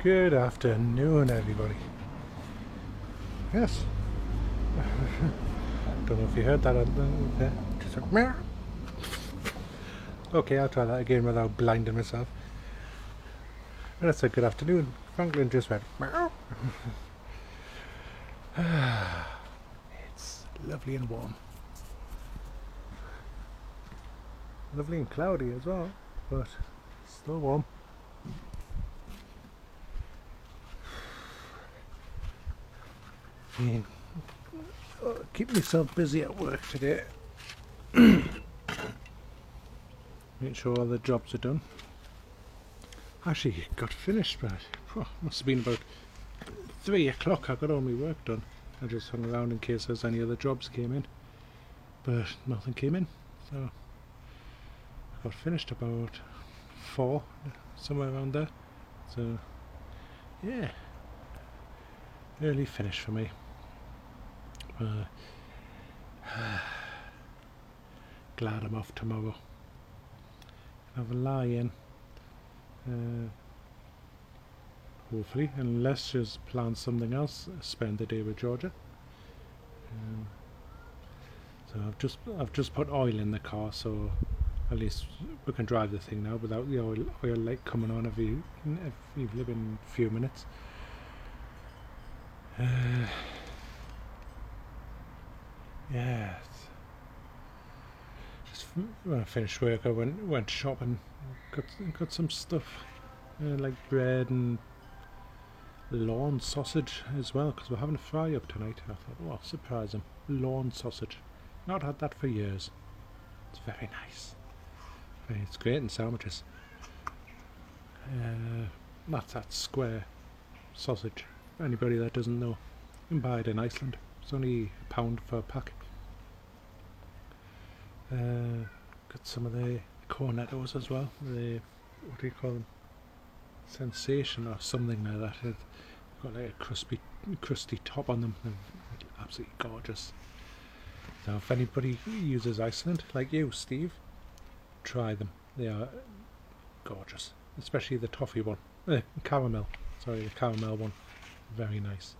Good afternoon, everybody. Yes. Don't know if you heard that there. Just a meow. Okay, I'll try that again without blinding myself. Well, that's a good afternoon. Franklin just went meow. It's lovely and warm. Lovely and cloudy as well, but still warm. Keep myself busy at work today. Make sure all the jobs are done. Actually, got finished, but must have been about 3 o'clock. I got all my work done. I just hung around in case there's any other jobs came in, but nothing came in, so I got finished about 4, somewhere around there. So yeah, early finish for me. Glad I'm off tomorrow. Have a lie in. Hopefully, unless she's planned something else, spend the day with Georgia. So I've just put oil in the car, so at least we can drive the thing now without the oil light coming on every few minutes. Yeah. Just when I finished work, I went shopping, got some stuff like bread and lawn sausage as well, because we're having a fry up tonight. I thought, oh, surprise them, lawn sausage. Not had that for years. It's very nice. It's great in sandwiches. That's that square sausage. For anybody that doesn't know, you can buy it in Iceland. It's only £1 for a pack. Got some of the cornettos as well. The, what do you call them? Sensation or something like that. They've got like a crusty top on them. They're absolutely gorgeous. So if anybody uses Iceland, like you, Steve, try them. They are gorgeous. Especially the toffee one. Caramel. Sorry, the caramel one. Very nice.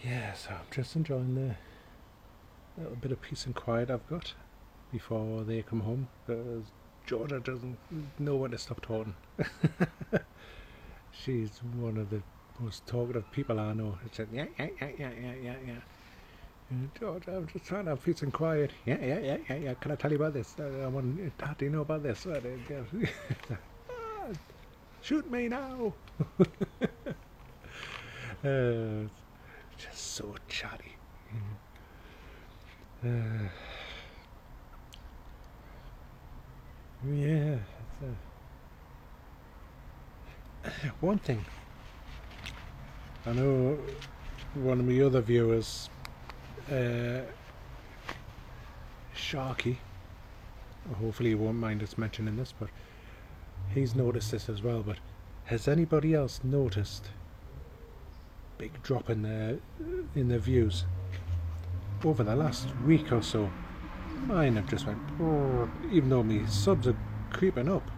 Yeah, so I'm just enjoying the little bit of peace and quiet I've got before they come home, because Georgia doesn't know when to stop talking. She's one of the most talkative people I know. It's like, yeah. Georgia, I'm just trying to have peace and quiet. Yeah. Can I tell you about this? I want. Dad, do you know about this? Shoot me now. Just so chatty. Yeah. One thing. I know one of my other viewers, Sharky, hopefully he won't mind us mentioning this, but he's noticed this as well. But has anybody else noticed big drop in the views over the last week or so? Mine have just went, oh, even though my subs are creeping up,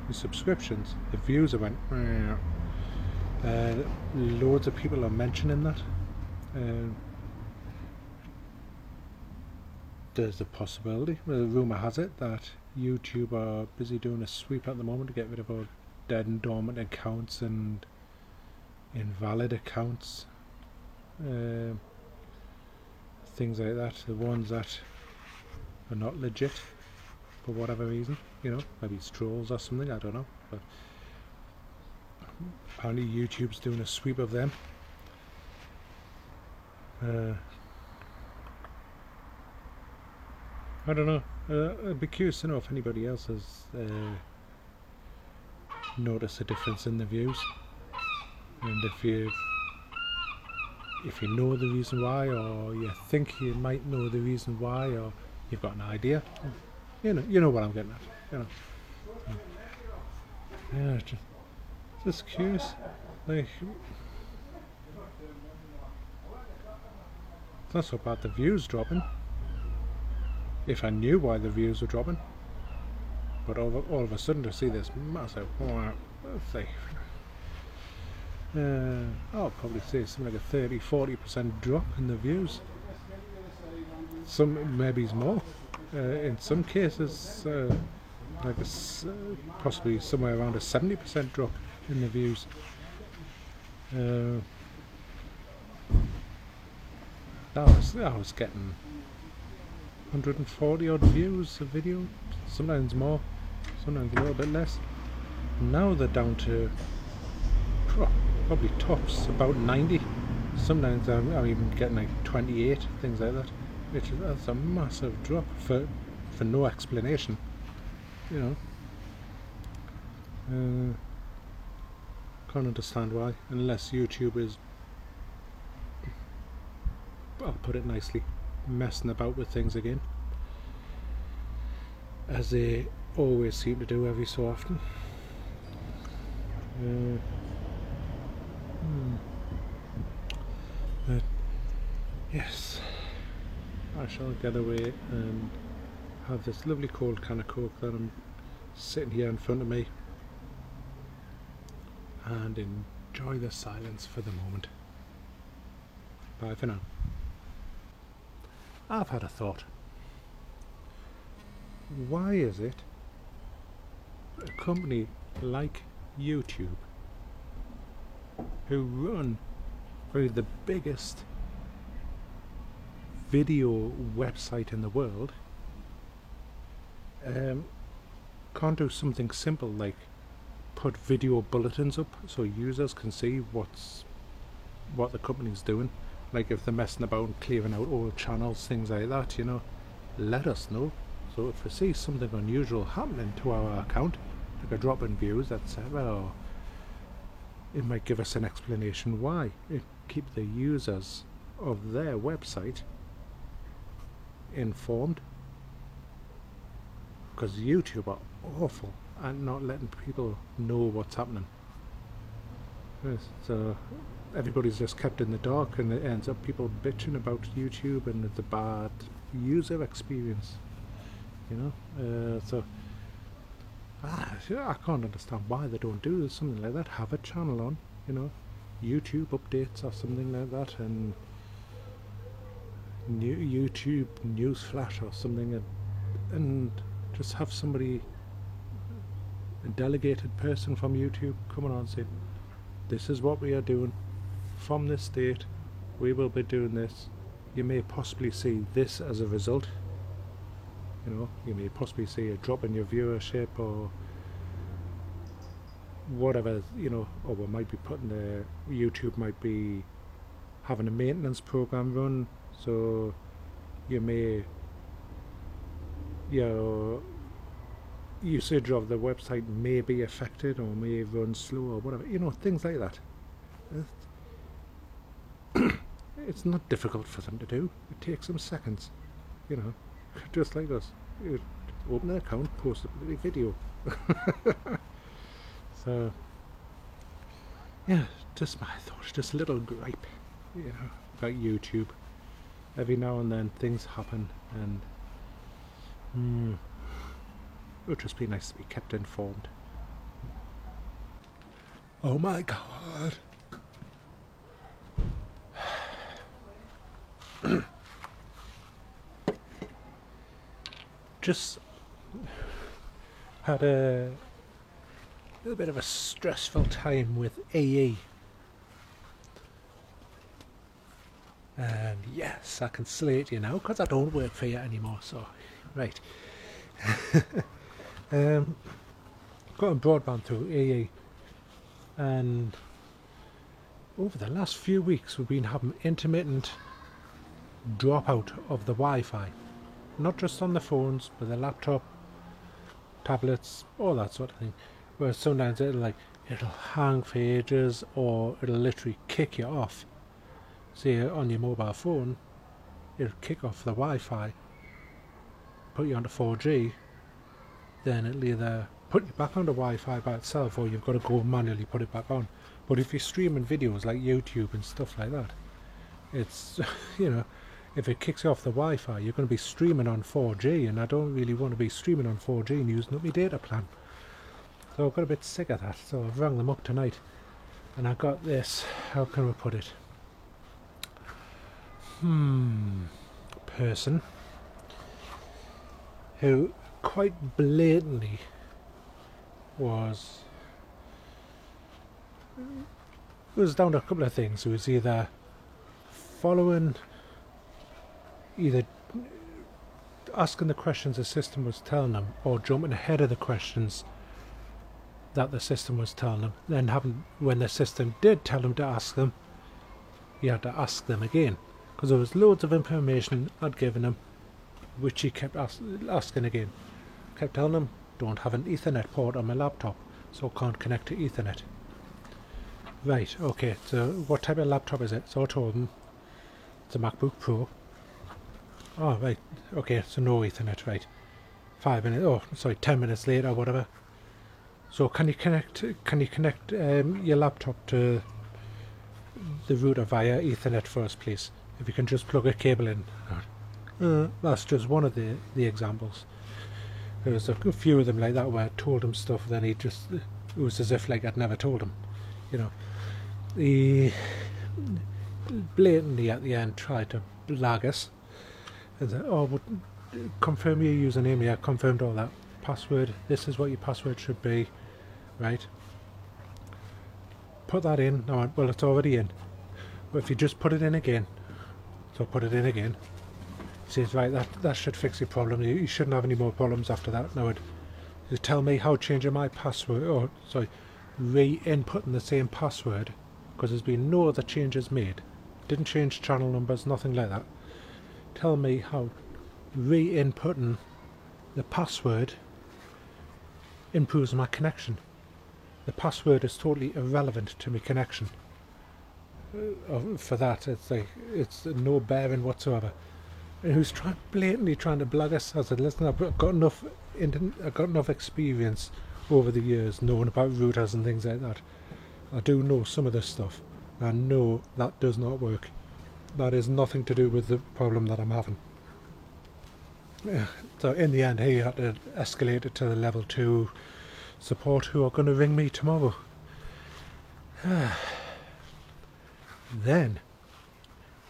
my subscriptions, the views have went. Loads of people are mentioning that. There's a possibility, well, rumour has it, that YouTube are busy doing a sweep at the moment to get rid of all dead and dormant accounts and invalid accounts, things like that. The ones that are not legit for whatever reason, maybe it's trolls or something, I don't know, but apparently YouTube's doing a sweep of them. I don't know. I'd be curious to know if anybody else has noticed a difference in the views, and if you know the reason why, or you think you might know the reason why, or you've got an idea. You know what I'm getting at. Yeah, just curious. Like, it's not so bad the views dropping, if I knew why the views were dropping. But all of a sudden to see this massive let's say, I'll probably say something like a 30-40% drop in the views. Some maybe more. In some cases, like possibly somewhere around a 70% drop in the views. I was getting 140 odd views a video, sometimes more, sometimes a little bit less. Now they're down to probably tops about 90. Sometimes I'm even getting like 28, things like that. That's a massive drop for no explanation, you know. Can't understand why, unless YouTube is, I'll put it nicely, messing about with things again, as they always seem to do every so often. But yes, I shall get away and have this lovely cold can of Coke that I'm sitting here in front of me and enjoy the silence for the moment. Bye for now. I've had a thought. Why is it a company like YouTube, who run probably the biggest video website in the world, can't do something simple like put video bulletins up so users can see what the company's doing? Like if they're messing about and clearing out old channels, things like that, you know, let us know. So if we see something unusual happening to our account, like a drop in views, that's well, it might give us an explanation why. It keep the users of their website informed, because YouTube are awful at not letting people know what's happening. So everybody's just kept in the dark, and it ends up people bitching about YouTube and it's a bad user experience, you know. So I can't understand why they don't do something like that. Have a channel on, you know, YouTube updates or something like that, and YouTube news flash or something, and just have somebody, a delegated person from YouTube, coming on and say, this is what we are doing from this date, we will be doing this, you may possibly see this as a result, you know, you may possibly see a drop in your viewership or whatever, you know, or we might be putting YouTube might be having a maintenance program run, so you may, your usage of the website may be affected or may run slow or whatever, you know, things like that. It's not difficult for them to do. It takes them seconds, you know, just like us. You open an account, post a bloody video. So yeah, just my thoughts, just a little gripe, you know, about YouTube. Every now and then things happen, and it would just be nice to be kept informed. Oh my god. Just had a little bit of a stressful time with AE. And yes, I can slate you now because I don't work for you anymore, so right. Got a broadband through AE, and over the last few weeks we've been having intermittent dropout of the Wi-Fi, not just on the phones but the laptop, tablets, all that sort of thing, where sometimes it'll hang for ages, or it'll literally kick you off. Say on your mobile phone, it'll kick off the Wi-Fi, put you onto 4G, then it'll either put you back onto Wi-Fi by itself, or you've got to go manually put it back on. But if you're streaming videos like YouTube and stuff like that, it's, you know, if it kicks you off the Wi-Fi, you're going to be streaming on 4G, and I don't really want to be streaming on 4G and using up my data plan. So I got a bit sick of that, so I've rang them up tonight and I got this, how can we put it? Person who quite blatantly was down to a couple of things. It was either asking the questions the system was telling them, or jumping ahead of the questions that the system was telling them. Then when the system did tell them to ask them, you had to ask them again, because there was loads of information I'd given him, which he kept asking again. Kept telling him, don't have an Ethernet port on my laptop, so can't connect to Ethernet. Right, okay, so what type of laptop is it? So I told him it's a MacBook Pro. Oh, right, okay, so no Ethernet, right. 10 minutes later, whatever. So can you connect your laptop to the router via Ethernet first, please? If you can just plug a cable in. That's just one of the examples. There was a few of them like that where I told him stuff, then it was as if like I'd never told him. You know, he blatantly at the end tried to blag us and said, oh, confirm your username. Yeah, confirmed all that. Password, this is what your password should be, right? Put that in. I went, well, it's already in. But if you just put it in again, so put it in again. He says, right, that should fix your problem. You shouldn't have any more problems after that. Now, you tell me how changing my password, re-inputting the same password, because there's been no other changes made. Didn't change channel numbers, nothing like that. Tell me how re-inputting the password improves my connection. The password is totally irrelevant to my connection. For that, it's no bearing whatsoever. And who's blatantly trying to blag us? I said, listen, I've got enough experience over the years knowing about routers and things like that. I do know some of this stuff. I know that does not work. That is nothing to do with the problem that I'm having. So in the end, he had to escalate it to the level 2 support, who are going to ring me tomorrow. Then,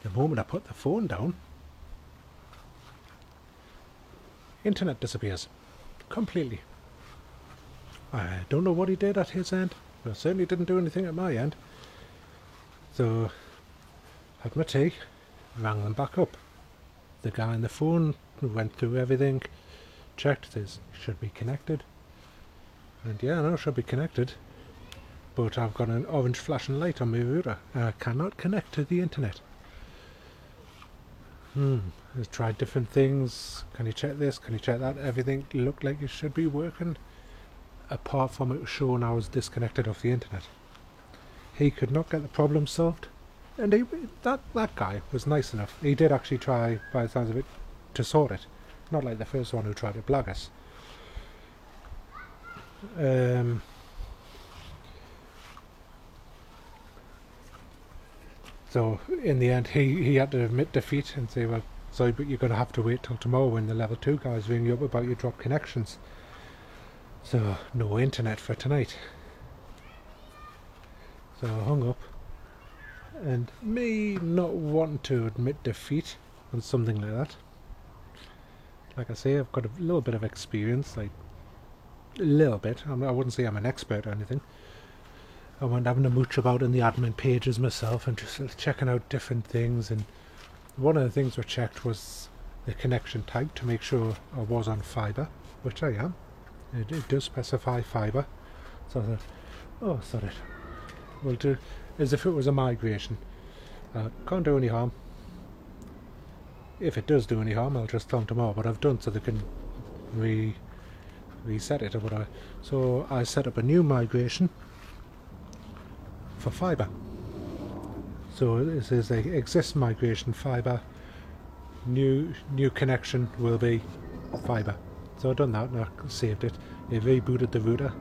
the moment I put the phone down, internet disappears completely. I don't know what he did at his end, but I certainly didn't do anything at my end. So, had my tea, rang them back up. The guy on the phone went through everything, checked, says, should be connected. And yeah, no, should be connected. But I've got an orange flashing light on my router and I cannot connect to the internet. I've tried different things. Can you check this? Can you check that? Everything looked like it should be working, apart from it showing I was disconnected off the internet. He could not get the problem solved, and that guy was nice enough. He did actually try, by the sounds of it, to sort it. Not like the first one who tried to blag us. So in the end, he had to admit defeat and say, well, sorry, but you're going to have to wait till tomorrow when the level 2 guys ring you up about your drop connections. So no internet for tonight. So I hung up, and me not wanting to admit defeat on something like that. Like I say, I've got a little bit of experience, like a little bit. I wouldn't say I'm an expert or anything. I went having a mooch about in the admin pages myself and just checking out different things, and one of the things we checked was the connection type to make sure I was on fibre, which I am. It does specify fibre. So I thought, oh, sorry, we'll do as if it was a migration. Can't do any harm. If it does do any harm, I'll just tell them tomorrow what I've done so they can reset it or whatever. So I set up a new migration for fibre. So this is a exists migration fibre. New connection will be fibre. So I've done that and I saved it. It rebooted the router,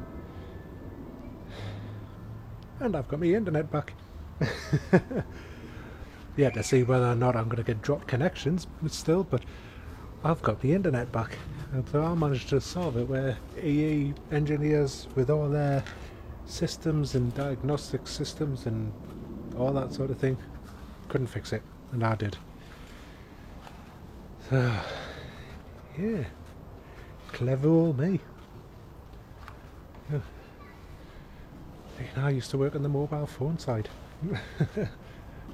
and I've got my internet back. Yeah, to see whether or not I'm going to get dropped connections, but still. But I've got the internet back. And so I managed to solve it where EE engineers with all their systems and diagnostic systems and all that sort of thing couldn't fix it, and I did. So, yeah, clever old me. Yeah. I used to work on the mobile phone side.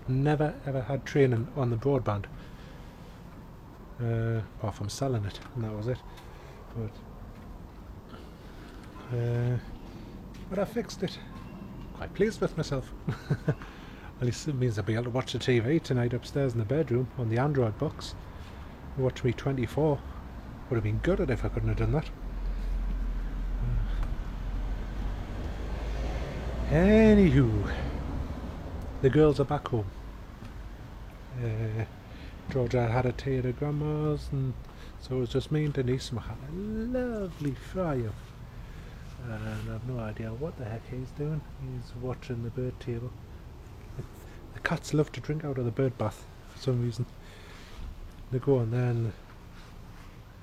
Never ever had training on the broadband. Apart from selling it, and that was it. But I fixed it. Quite pleased with myself. At least it means I'll be able to watch the TV tonight upstairs in the bedroom on the Android box. Watch me 24. Would have been gutted if I couldn't have done that. Anywho, the girls are back home. Georgia had a tea at her grandma's, and so it was just me and Denise, and we had a lovely fry-up. And I've no idea what the heck he's doing. He's watching the bird table. The cats love to drink out of the bird bath for some reason. They go on there and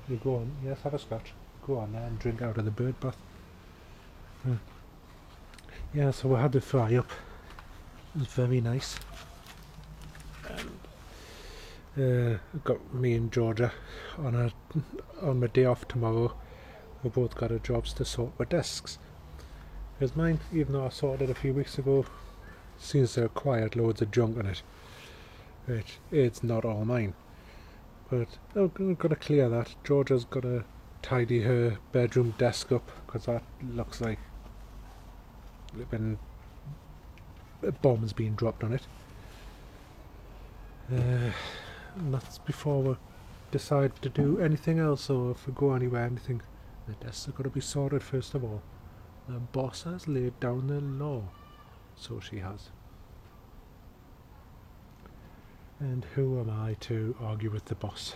they go on, yes, have a scratch. Go on there and drink out of the bird bath. Yeah, so we had the fry-up. It was very nice. Got me and Georgia on my day off tomorrow. We both got our jobs to sort our desks. Because mine, even though I sorted it a few weeks ago, seems to have acquired loads of junk on it. Which it's not all mine. But I'm going to clear that. Georgia's got to tidy her bedroom desk up, because that looks like a bomb's being dropped on it. And that's before we decide to do anything else, or if we go anywhere, anything. The desks are going to be sorted first of all. The boss has laid down the law. So she has. And who am I to argue with the boss?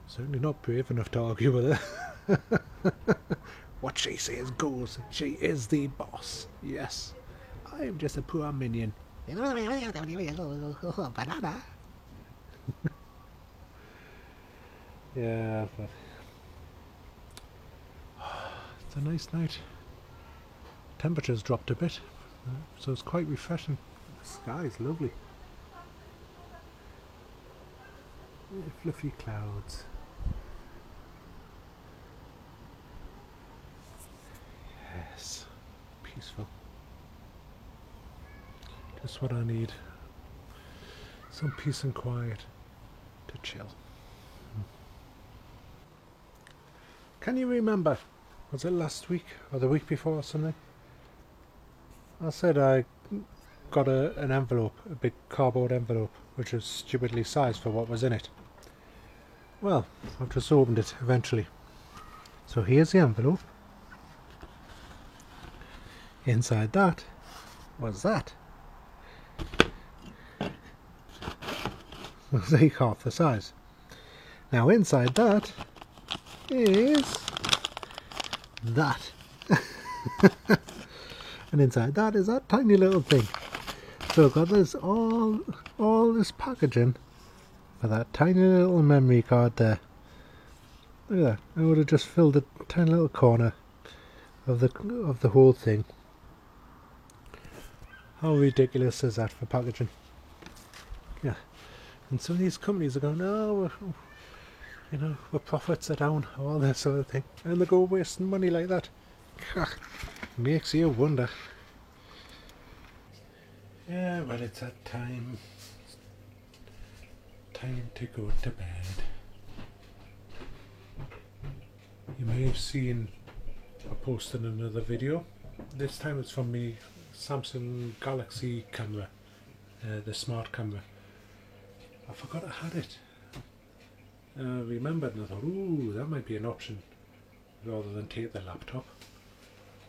Certainly not brave enough to argue with her. What she says goes. She is the boss. Yes. I am just a poor minion. Banana. Yeah, but it's a nice night. Temperature's dropped a bit, so it's quite refreshing. The sky's lovely. The fluffy clouds. Yes, peaceful. Just what I need. Some peace and quiet to chill. Can you remember, was it last week or the week before or something? I said I got an envelope, a big cardboard envelope, which was stupidly sized for what was in it. Well, I've just opened it eventually. So here's the envelope. Inside that was that. It's like half the size. Now inside that is that. And inside that is that tiny little thing. So I've got this all this packaging for that tiny little memory card there. Look at that. I would have just filled a tiny little corner of the whole thing. How ridiculous is that for packaging? Yeah. And some of these companies are going, oh, our profits are down, all that sort of thing. And they go wasting money like that. Makes you wonder. Yeah, well, it's that time. Time to go to bed. You may have seen I posted another video. This time it's from me Samsung Galaxy camera, the smart camera. I forgot I had it. I remembered and I thought, ooh, that might be an option rather than take the laptop,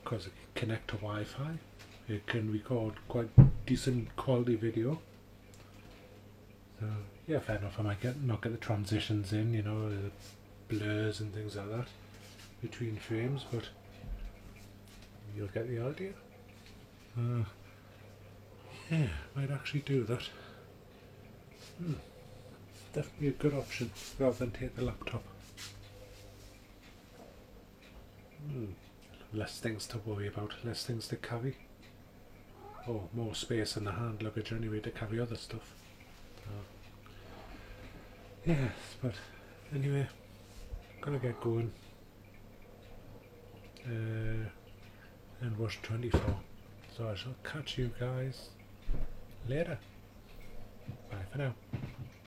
because it can connect to Wi-Fi. It can record quite decent quality video. So yeah, fair enough. I might not get the transitions in, the blurs and things like that between frames, but you'll get the idea. Yeah, might actually do that. definitely a good option rather than take the laptop. Less things to worry about, less things to carry. Or more space in the hand luggage anyway to carry other stuff. Yes, but anyway, gonna get going. And rush 24. So I shall catch you guys later. Bye for now.